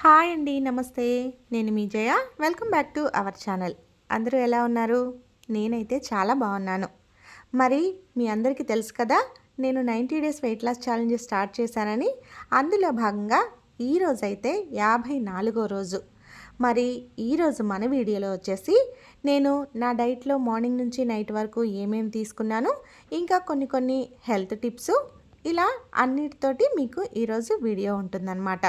Hi అండి. నమస్తే. నేను మీ Jaya. Welcome back to our channel. అందరూ ఎలా ఉన్నారు? నేనైతే చాలా బాగున్నాను. మరి మీ అందరికీ తెలుసు కదా, నేను 90 days weight loss challenge start చేశానని. అందులో భాగంగా ఈరోజైతే 54వ రోజు. మరి ఈరోజు మన వీడియోలో వచ్చేసి నేను నా డైట్లో మార్నింగ్ నుంచి నైట్ వరకు ఏమేమి తీసుకున్నాను, ఇంకా కొన్ని హెల్త్ టిప్స్, ఇలా అన్నిటితోటి మీకు ఈరోజు వీడియో ఉంటుందన్నమాట.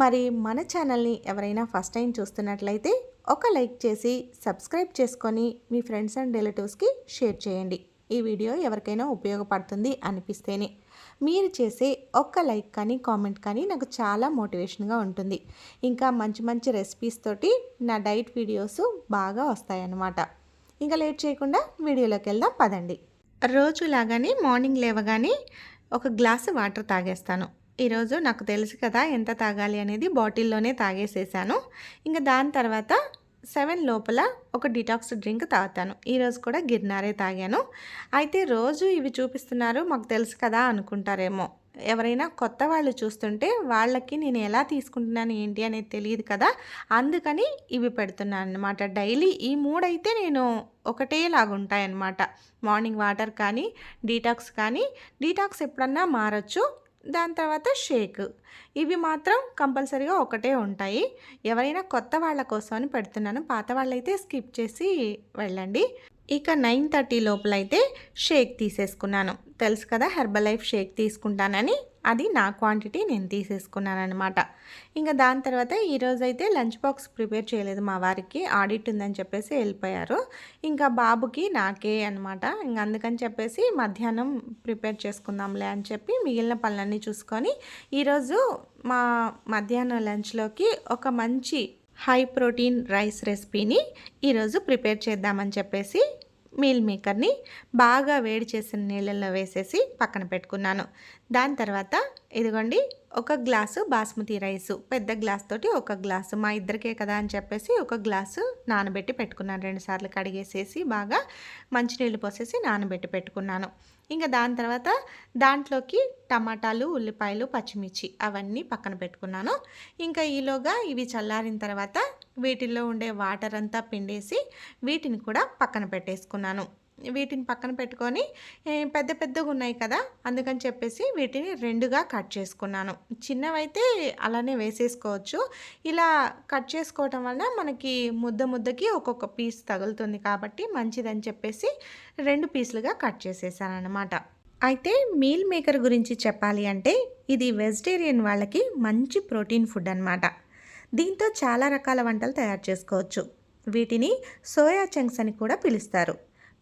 మరి మన ఛానల్ని ఎవరైనా ఫస్ట్ టైం చూస్తున్నట్లయితే ఒక లైక్ చేసి సబ్స్క్రైబ్ చేసుకొని మీ ఫ్రెండ్స్ అండ్ రిలేటివ్స్కి షేర్ చేయండి. ఈ వీడియో ఎవరికైనా ఉపయోగపడుతుంది అనిపిస్తేనే. మీరు చేసే ఒక్క లైక్ కానీ కామెంట్ కానీ నాకు చాలా మోటివేషన్గా ఉంటుంది. ఇంకా మంచి మంచి రెసిపీస్ తోటి నా డైట్ వీడియోస్ బాగా వస్తాయన్నమాట. ఇంకా లేట్ చేయకుండా వీడియోలోకి వెళ్దాం పదండి. రోజులాగానే మార్నింగ్ లేవగానే ఒక గ్లాసు వాటర్ తాగేస్తాను. ఈరోజు నాకు తెలుసు కదా ఎంత తాగాలి అనేది, బాటిల్లోనే తాగేసేసాను. ఇంకా దాని తర్వాత 7 లోపల ఒక డిటాక్స్ డ్రింక్ తాగుతాను. ఈరోజు కూడా గిర్నారే తాగాను. అయితే రోజు ఇవి చూపిస్తున్నారు మాకు తెలుసు కదా అనుకుంటారేమో. ఎవరైనా కొత్త వాళ్ళు చూస్తుంటే వాళ్ళకి నేను ఎలా తీసుకుంటున్నాను ఏంటి అనేది తెలియదు కదా, అందుకని ఇవి పెడుతున్నాను అనమాట. డైలీ ఈ 3 అయితే నేను ఒకటేలాగుంటాయన్నమాట. మార్నింగ్ వాటర్ కానీ డీటాక్స్ కానీ, డీటాక్స్ ఎప్పుడన్నా మారచ్చు. దాని తర్వాత షేక్, ఇవి మాత్రం కంపల్సరీగా ఒకటే ఉంటాయి. ఎవరైనా కొత్త వాళ్ళ కోసం అని పెడుతున్నాను, పాత వాళ్ళైతే స్కిప్ చేసి వెళ్ళండి. ఇక 9:30 లోపలైతే షేక్ తీసేసుకున్నాను. తెలుసు కదా హెర్బల్ లైఫ్ షేక్ తీసుకుంటానని, అది నా క్వాంటిటీ నేను తీసేసుకున్నాను అనమాట. ఇంకా దాని తర్వాత ఈరోజైతే లంచ్ బాక్స్ ప్రిపేర్ చేయలేదు, మా వారికి ఆడిట్ ఉందని చెప్పేసి వెళ్ళిపోయారు. ఇంకా బాబుకి నాకే అనమాట. ఇంక అందుకని చెప్పేసి మధ్యాహ్నం ప్రిపేర్ చేసుకుందాంలే అని చెప్పి మిగిలిన పనులన్నీ చూసుకొని ఈరోజు మా మధ్యాహ్నం లంచ్లోకి ఒక మంచి హై ప్రోటీన్ రైస్ రెసిపీని ఈరోజు ప్రిపేర్ చేద్దామని చెప్పేసి మీల్ మేకర్ని బాగా వేడి చేసిన నీళ్ళల్లో వేసేసి పక్కన పెట్టుకున్నాను. దాని తర్వాత ఇదిగోండి ఒక గ్లాసు బాస్మతి రైసు, పెద్ద గ్లాస్ తోటి ఒక గ్లాసు, మా ఇద్దరికే కదా అని చెప్పేసి ఒక గ్లాసు నానబెట్టి పెట్టుకున్నాను. 2 సార్లు కడిగేసేసి బాగా మంచినీళ్ళు పోసేసి నానబెట్టి పెట్టుకున్నాను. ఇంకా దాని తర్వాత దాంట్లోకి టమాటాలు, ఉల్లిపాయలు, పచ్చిమిర్చి అవన్నీ పక్కన పెట్టుకున్నాను. ఇంకా ఈలోగా ఇవి చల్లారిన తర్వాత వీటిల్లో ఉండే వాటర్ అంతా పిండేసి వీటిని కూడా పక్కన పెట్టేసుకున్నాను. వీటిని పక్కన పెట్టుకొని పెద్ద పెద్దగా ఉన్నాయి కదా, అందుకని చెప్పేసి వీటిని 2గా కట్ చేసుకున్నాను. చిన్నవైతే అలానే వేసేసుకోవచ్చు. ఇలా కట్ చేసుకోవటం వల్ల మనకి ముద్దకి ఒక్కొక్క పీస్ తగులుతుంది కాబట్టి మంచిదని చెప్పేసి 2 పీసులుగా కట్ చేసేసాను అనమాట. అయితే మీల్ మేకర్ గురించి చెప్పాలి అంటే ఇది వెజిటేరియన్ వాళ్ళకి మంచి ప్రోటీన్ ఫుడ్ అనమాట. దీంతో చాలా రకాల వంటలు తయారు చేసుకోవచ్చు. వీటిని సోయా చంక్స్ అని కూడా పిలుస్తారు.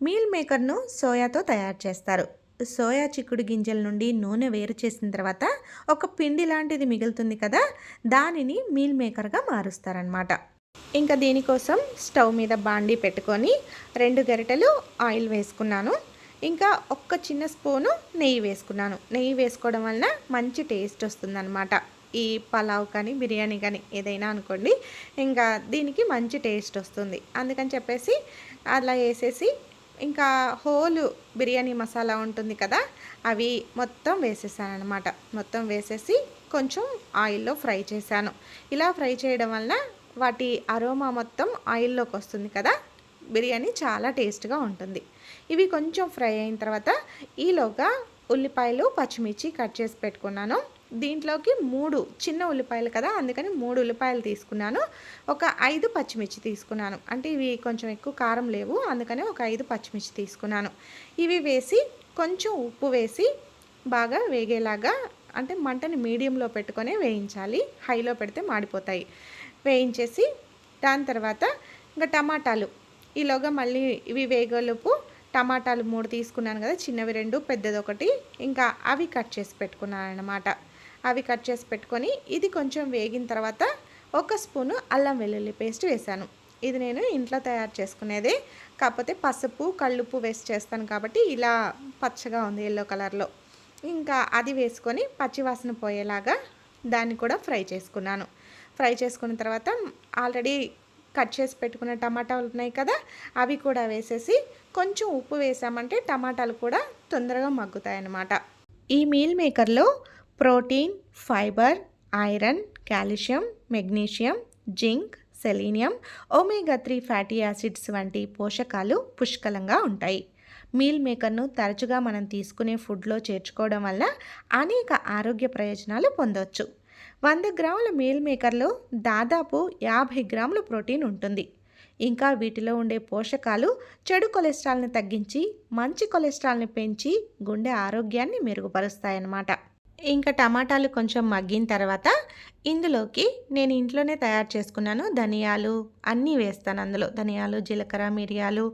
మీల్ మేకర్ను సోయాతో తయారు చేస్తారు. సోయా చిక్కుడు గింజల నుండి నూనె వేరు చేసిన తర్వాత ఒక పిండి లాంటిది మిగులుతుంది కదా, దానిని మీల్ మేకర్గా మారుస్తారనమాట. ఇంకా దీనికోసం స్టవ్ మీద బాండీ పెట్టుకొని 2 గరిటెలు ఆయిల్ వేసుకున్నాను. ఇంకా ఒక చిన్న స్పూను నెయ్యి వేసుకున్నాను. నెయ్యి వేసుకోవడం వలన మంచి టేస్ట్ వస్తుందన్నమాట. ఈ పలావ్ కానీ బిర్యానీ కానీ ఏదైనా అనుకోండి, ఇంకా దీనికి మంచి టేస్ట్ వస్తుంది. అందుకని చెప్పేసి అలా వేసేసి ఇంకా హోల్ బిర్యానీ మసాలా ఉంటుంది కదా, అవి మొత్తం వేసేసాను అనమాట. మొత్తం వేసేసి కొంచెం ఆయిల్లో ఫ్రై చేశాను. ఇలా ఫ్రై చేయడం వలన వాటి అరోమా మొత్తం ఆయిల్లోకి వస్తుంది కదా, బిర్యానీ చాలా టేస్ట్గా ఉంటుంది. ఇవి కొంచెం ఫ్రై అయిన తర్వాత ఈలోగా ఉల్లిపాయలు, పచ్చిమిర్చి కట్ చేసి పెట్టుకున్నాను. దీంట్లోకి 3 చిన్న ఉల్లిపాయలు కదా, అందుకని 3 ఉల్లిపాయలు తీసుకున్నాను. ఒక 5 పచ్చిమిర్చి తీసుకున్నాను. అంటే ఇవి కొంచెం ఎక్కువ కారం లేవు, అందుకని ఒక 5 పచ్చిమిర్చి తీసుకున్నాను. ఇవి వేసి కొంచెం ఉప్పు వేసి బాగా వేగేలాగా, అంటే మంటని మీడియంలో పెట్టుకొని వేయించాలి, హైలో పెడితే మాడిపోతాయి. వేయించేసి దాని తర్వాత ఇంకా టమాటాలు, ఈలోగా మళ్ళీ ఇవి వేగేలోపు టమాటాలు 3 తీసుకున్నాను కదా, చిన్నవి 2, పెద్దది 1, ఇంకా అవి కట్ చేసి పెట్టుకున్నాను అన్నమాట. అవి కట్ చేసి పెట్టుకొని ఇది కొంచెం వేగిన తర్వాత 1 స్పూను అల్లం వెల్లుల్లి పేస్ట్ వేశాను. ఇది నేను ఇంట్లో తయారు చేసుకునేదే, కాకపోతే పసుపు, కళ్ళుప్పు వేసి చేస్తాను కాబట్టి ఇలా పచ్చగా ఉంది ఎల్లో కలర్లో. ఇంకా అది వేసుకొని పచ్చివాసన పోయేలాగా దాన్ని కూడా ఫ్రై చేసుకున్నాను. ఫ్రై చేసుకున్న తర్వాత ఆల్రెడీ కట్ చేసి పెట్టుకున్న టమాటాలు ఉన్నాయి కదా, అవి కూడా వేసేసి కొంచెం ఉప్పు వేసామంటే టమాటాలు కూడా తొందరగా మగ్గుతాయి అన్నమాట. ఈ మీల్ మేకర్లో protein, fibre, iron, calcium, magnesium, zinc, selenium, omega 3 fatty acids వంటి పోషకాలు పుష్కలంగా ఉంటాయి. మీల్ మేకర్ను తరచుగా మనం తీసుకునే ఫుడ్లో చేర్చుకోవడం వల్ల అనేక ఆరోగ్య ప్రయోజనాలు పొందవచ్చు. 100 గ్రాముల మీల్ మేకర్లో దాదాపు 50 గ్రాముల ప్రోటీన్ ఉంటుంది. ఇంకా వీటిలో ఉండే పోషకాలు చెడు కొలెస్ట్రాల్ని తగ్గించి మంచి కొలెస్ట్రాల్ని పెంచి గుండె ఆరోగ్యాన్ని మెరుగుపరుస్తాయన్నమాట. ఇంకా టమాటాలు కొంచెం మగ్గిన తర్వాత ఇందులోకి నేను ఇంట్లోనే తయారు చేసుకున్నాను ధనియాలు అన్నీ వేస్తాను. అందులో ధనియాలు, జీలకర్ర, మిరియాలు,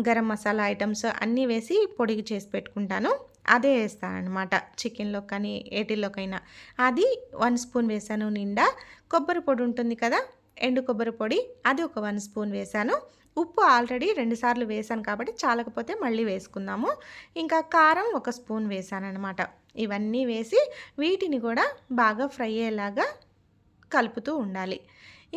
గరం మసాలా ఐటమ్స్ అన్నీ వేసి పొడిగి చేసి పెట్టుకుంటాను. అదే వేస్తానన్నమాట చికెన్లో కానీ ఏటిల్లోకైనా. అది 1 స్పూన్ వేసాను నిండా. కొబ్బరి పొడి ఉంటుంది కదా, ఎండు కొబ్బరి పొడి, అది ఒక 1 స్పూన్ వేసాను. ఉప్పు ఆల్రెడీ 2 సార్లు వేసాను కాబట్టి చాలకపోతే మళ్ళీ వేసుకుందాము. ఇంకా కారం 1 స్పూన్ వేసానన్నమాట. ఇవన్నీ వేసి వీటిని కూడా బాగా ఫ్రై అయ్యేలాగా కలుపుతూ ఉండాలి.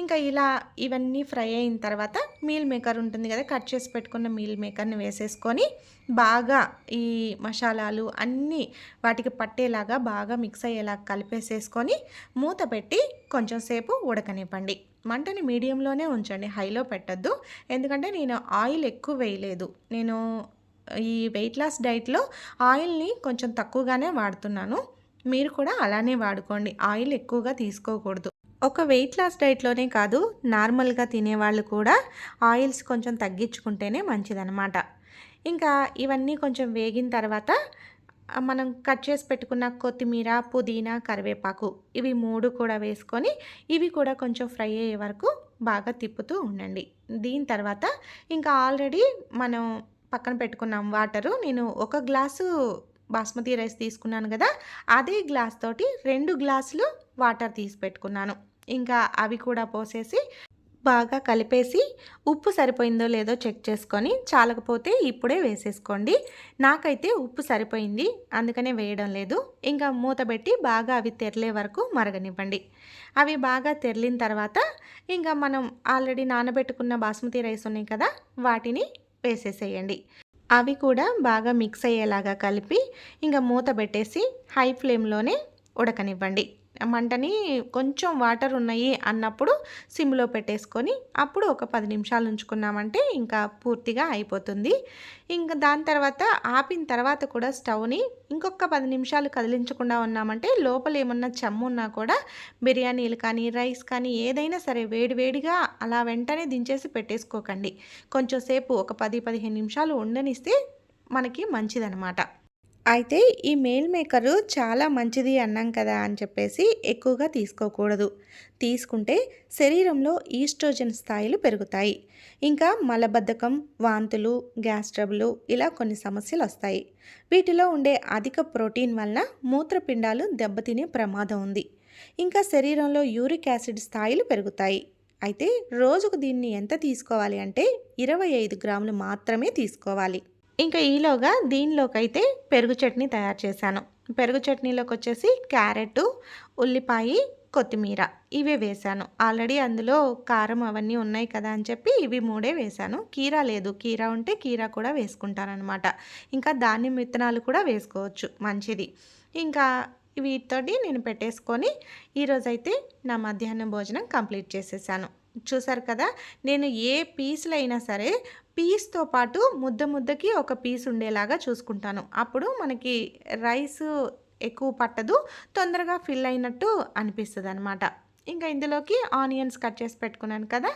ఇంకా ఇలా ఇవన్నీ ఫ్రై అయిన తర్వాత మీల్ మేకర్ ఉంటుంది కదా, కట్ చేసి పెట్టుకున్న మీల్ మేకర్ని వేసేసుకొని బాగా ఈ మసాలాలు అన్నీ వాటికి పట్టేలాగా బాగా మిక్స్ అయ్యేలా కలిపేసేసుకొని మూత పెట్టి కొంచెం సేపు ఉడకనివ్వండి. మంటని మీడియంలోనే ఉంచండి, హైలో పెట్టద్దు. ఎందుకంటే నేను ఆయిల్ ఎక్కువ వేయలేదు. నేను ఈ వెయిట్ లాస్ డైట్లో ఆయిల్ని కొంచెం తక్కువగానే వాడుతున్నాను. మీరు కూడా అలానే వాడుకోండి, ఆయిల్ ఎక్కువగా తీసుకోకూడదు. ఒక వెయిట్ లాస్ డైట్లోనే కాదు, నార్మల్గా తినేవాళ్ళు కూడా ఆయిల్స్ కొంచెం తగ్గించుకుంటేనే మంచిదన్నమాట. ఇంకా ఇవన్నీ కొంచెం వేగిన తర్వాత మనం కట్ చేసి పెట్టుకున్న కొత్తిమీర, పుదీనా, కరివేపాకు ఇవి 3 కూడా వేసుకొని ఇవి కూడా కొంచెం ఫ్రై అయ్యే వరకు బాగా తిప్పుతూ ఉండండి. దీని తర్వాత ఇంకా ఆల్రెడీ మనం పక్కన పెట్టుకున్నాం వాటరు. నేను 1 గ్లాసు బాస్మతి రైస్ తీసుకున్నాను కదా, అదే గ్లాస్ తోటి 2 గ్లాసులు వాటర్ తీసి పెట్టుకున్నాను. ఇంకా అవి కూడా పోసేసి బాగా కలిపేసి ఉప్పు సరిపోయిందో లేదో చెక్ చేసుకొని చాలకపోతే ఇప్పుడే వేసేసుకోండి. నాకైతే ఉప్పు సరిపోయింది, అందుకనే వేయడం లేదు. ఇంకా మూత పెట్టి బాగా అవి తెరలే వరకు మరగనివ్వండి. అవి బాగా తెరిలిన తర్వాత ఇంకా మనం ఆల్రెడీ నానబెట్టుకున్న బాస్మతి రైస్ ఉన్నాయి కదా, వాటిని వేసేసేయండి. అవి కూడా బాగా మిక్స్ అయ్యేలాగా కలిపి ఇంకా మూత పెట్టేసి హై ఫ్లేమ్లోనే ఉడకనివ్వండి. మంటని కొంచెం వాటర్ ఉన్నాయి అన్నప్పుడు సిమ్లో పెట్టేసుకొని అప్పుడు ఒక 10 నిమిషాలు ఉంచుకున్నామంటే ఇంకా పూర్తిగా అయిపోతుంది. ఇంకా దాని తర్వాత ఆపిన తర్వాత కూడా స్టవ్ని ఇంకొక 10 నిమిషాలు కదిలించకుండా ఉన్నామంటే లోపల ఏమన్నా చెమ్మున్నా కూడా బిర్యానీలు కానీ రైస్ కానీ ఏదైనా సరే వేడివేడిగా అలా వెంటనే దించేసి పెట్టేసుకోకండి. కొంచెం సేపు ఒక 10-15 నిమిషాలు ఉండనిస్తే మనకి మంచిదనమాట. అయితే ఈ మీల్ మేకరు చాలా మంచిది అన్నాం కదా అని చెప్పేసి ఎక్కువగా తీసుకోకూడదు. తీసుకుంటే శరీరంలో ఈస్ట్రోజన్ స్థాయిలు పెరుగుతాయి. ఇంకా మలబద్ధకం, వాంతులు, గ్యాస్ ట్రబుల్ ఇలా కొన్ని సమస్యలు వస్తాయి. వీటిలో ఉండే అధిక ప్రోటీన్ వలన మూత్రపిండాలు దెబ్బతినే ప్రమాదం ఉంది. ఇంకా శరీరంలో యూరిక్ యాసిడ్ స్థాయిలు పెరుగుతాయి. అయితే రోజుకు దీన్ని ఎంత తీసుకోవాలి అంటే 25 గ్రాములు మాత్రమే తీసుకోవాలి. ఇంకా ఈలోగా దీనిలోకైతే పెరుగు చట్నీ తయారు చేశాను. పెరుగు చట్నీలోకి వచ్చేసి క్యారెట్, ఉల్లిపాయ, కొత్తిమీర ఇవే వేశాను. ఆల్రెడీ అందులో కారం అవన్నీ ఉన్నాయి కదా అని చెప్పి ఇవి 3 వేశాను. కీరా లేదు, కీరా ఉంటే కీరా కూడా వేసుకుంటానమాట. ఇంకా ధాన్యం విత్తనాలు కూడా వేసుకోవచ్చు, మంచిది. ఇంకా వీటితోటి నేను పెట్టేసుకొని ఈరోజైతే నా మధ్యాహ్నం భోజనం కంప్లీట్ చేసేసాను. చూసారు కదా, నేను ఏ పీసులు అయినా సరే పీస్తో పాటు ముద్దకి ఒక పీస్ ఉండేలాగా చూసుకుంటాను. అప్పుడు మనకి రైస్ ఎక్కువ పట్టదు, తొందరగా ఫిల్ అయినట్టు అనిపిస్తుంది అనమాట. ఇంకా ఇందులోకి ఆనియన్స్ కట్ చేసి పెట్టుకున్నాను కదా,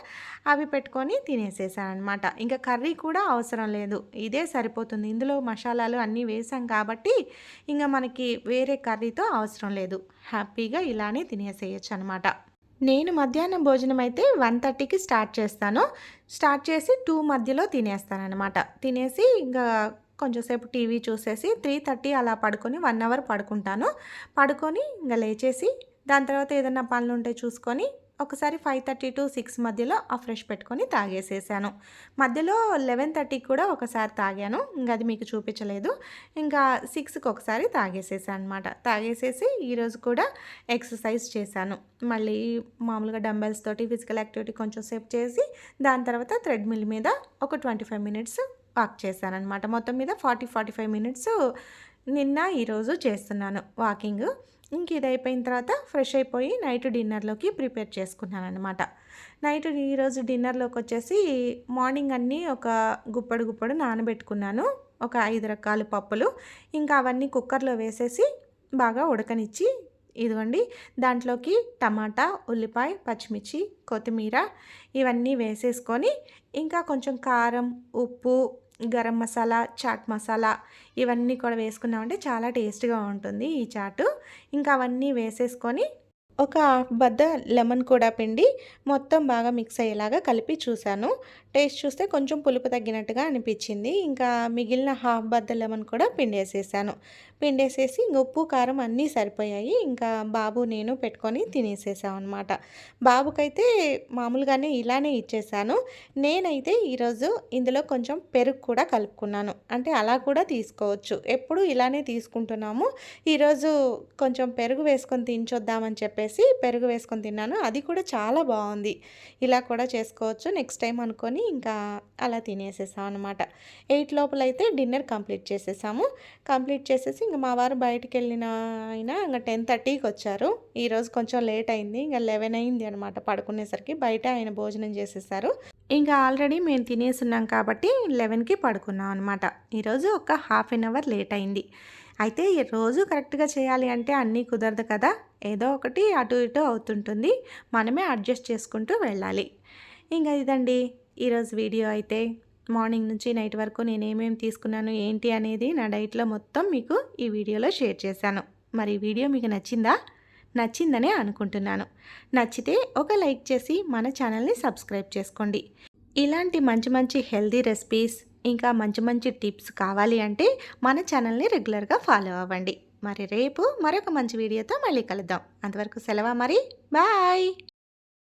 అవి పెట్టుకొని తినేసేసాను అనమాట. ఇంకా కర్రీ కూడా అవసరం లేదు, ఇదే సరిపోతుంది. ఇందులో మసాలాలు అన్నీ వేసాం కాబట్టి ఇంకా మనకి వేరే కర్రీతో అవసరం లేదు. హ్యాపీగా ఇలానే తినేసేయచ్చు అనమాట. నేను మధ్యాహ్నం భోజనం అయితే 1:30కి స్టార్ట్ చేస్తాను. స్టార్ట్ చేసి 2 మధ్యలో తినేస్తానమాట. తినేసి ఇంకా కొంచెంసేపు టీవీ చూసేసి 3:30 అలా పడుకొని 1 అవర్ పడుకుంటాను. పడుకొని ఇంకా లేచేసి దాని తర్వాత ఏదైనా పనులు ఉంటే చూసుకొని ఒకసారి 5:30 to 6 మధ్యలో ఆ ఫ్రెష్ పెట్టుకొని తాగేసేసాను. మధ్యలో 11:30కి కూడా ఒకసారి తాగాను, ఇంకా అది మీకు చూపించలేదు. ఇంకా 6కి ఒకసారి తాగేసేసాను అనమాట. తాగేసేసి ఈరోజు కూడా ఎక్సర్సైజ్ చేశాను. మళ్ళీ మామూలుగా డంబెల్స్ తోటి ఫిజికల్ యాక్టివిటీ కొంచెం సేపు చేసి దాని తర్వాత థ్రెడ్మిల్ మీద ఒక 25 మినిట్స్ వాక్ చేశానమాట. మొత్తం మీద 40-45 మినిట్స్ నిన్న ఈరోజు చేస్తున్నాను వాకింగ్. ఇంక ఇది అయిపోయిన తర్వాత ఫ్రెష్ అయిపోయి నైట్ డిన్నర్లోకి ప్రిపేర్ చేసుకున్నాను అనమాట. నైట్ ఈరోజు డిన్నర్లోకి వచ్చేసి మార్నింగ్ అన్నీ ఒక గుప్పడు నానబెట్టుకున్నాను. ఒక 5 రకాల పప్పులు. ఇంకా అవన్నీ కుక్కర్లో వేసేసి బాగా ఉడకనిచ్చి ఇదిగోండి దాంట్లోకి టమాటా, ఉల్లిపాయ, పచ్చిమిర్చి, కొత్తిమీర ఇవన్నీ వేసేసుకొని ఇంకా కొంచెం కారం, ఉప్పు, గరం మసాలా, చాట్ మసాలా ఇవన్నీ కూడా వేసుకున్నామంటే చాలా టేస్ట్‌గా ఉంటుంది ఈ చాటు. ఇంకా అవన్నీ వేసేసుకొని ఒక హాఫ్ బద్ద లెమన్ కూడా పిండి మొత్తం బాగా మిక్స్ అయ్యేలాగా కలిపి చూశాను. టేస్ట్ చూస్తే కొంచెం పులుపు తగ్గినట్టుగా అనిపించింది. ఇంకా మిగిలిన హాఫ్ బద్ద లెమన్ కూడా పిండేసేసాను. పిండేసేసి ఇంక ఉప్పు, కారం అన్నీ సరిపోయాయి. ఇంకా బాబు నేను పెట్టుకొని తినేసేసామన్నమాట. బాబుకైతే మామూలుగానే ఇలానే ఇచ్చేసాను. నేనైతే ఈరోజు ఇందులో కొంచెం పెరుగు కూడా కలుపుకున్నాను. అంటే అలా కూడా తీసుకోవచ్చు. ఎప్పుడు ఇలానే తీసుకుంటున్నాము. ఈరోజు కొంచెం పెరుగు వేసుకొని తినచొద్దామని చెప్పేసి పెరుగు వేసుకొని తిన్నాను. అది కూడా చాలా బాగుంది. ఇలా కూడా చేసుకోవచ్చు నెక్స్ట్ టైం అనుకొని ఇంకా అలా తినేసేసాం అనమాట. 8 లోపలైతే డిన్నర్ కంప్లీట్ చేసేసాము. కంప్లీట్ చేసేసి ఇంక మా వారు బయటికి వెళ్ళిన ఆయన ఇంకా 10:30కి వచ్చారు. ఈరోజు కొంచెం లేట్ అయింది. ఇంకా 11 అయింది అనమాట పడుకునేసరికి. బయట ఆయన భోజనం చేసేసారు. ఇంకా ఆల్రెడీ మేము తినేసున్నాం కాబట్టి 11కి పడుకున్నాం అనమాట. ఈరోజు ఒక హాఫ్ అన్ అవర్ లేట్ అయింది. అయితే ఈ రోజు కరెక్ట్గా చేయాలి అంటే అన్నీ కుదరదు కదా. ఏదో ఒకటి అటు ఇటు అవుతుంటుంది. మనమే అడ్జస్ట్ చేసుకుంటూ వెళ్ళాలి. ఇంకా ఇదండి ఈరోజు వీడియో అయితే. మార్నింగ్ నుంచి నైట్ వరకు నేను ఏమేమి తీసుకున్నాను ఏంటి అనేది నా డైట్లో మొత్తం మీకు ఈ వీడియోలో షేర్ చేశాను. మరి ఈ వీడియో మీకు నచ్చిందా? నచ్చిందనే అనుకుంటున్నాను. నచ్చితే ఒక లైక్ చేసి మన ఛానల్ని సబ్స్క్రైబ్ చేసుకోండి. ఇలాంటి మంచి మంచి హెల్తీ రెసిపీస్ ఇంకా మంచి మంచి టిప్స్ కావాలి అంటే మన ఛానల్ని రెగ్యులర్గా ఫాలో అవ్వండి. మరి రేపు మరొక మంచి వీడియోతో మళ్ళీ కలుద్దాం. అంతవరకు సెలవా మరి. బాయ్.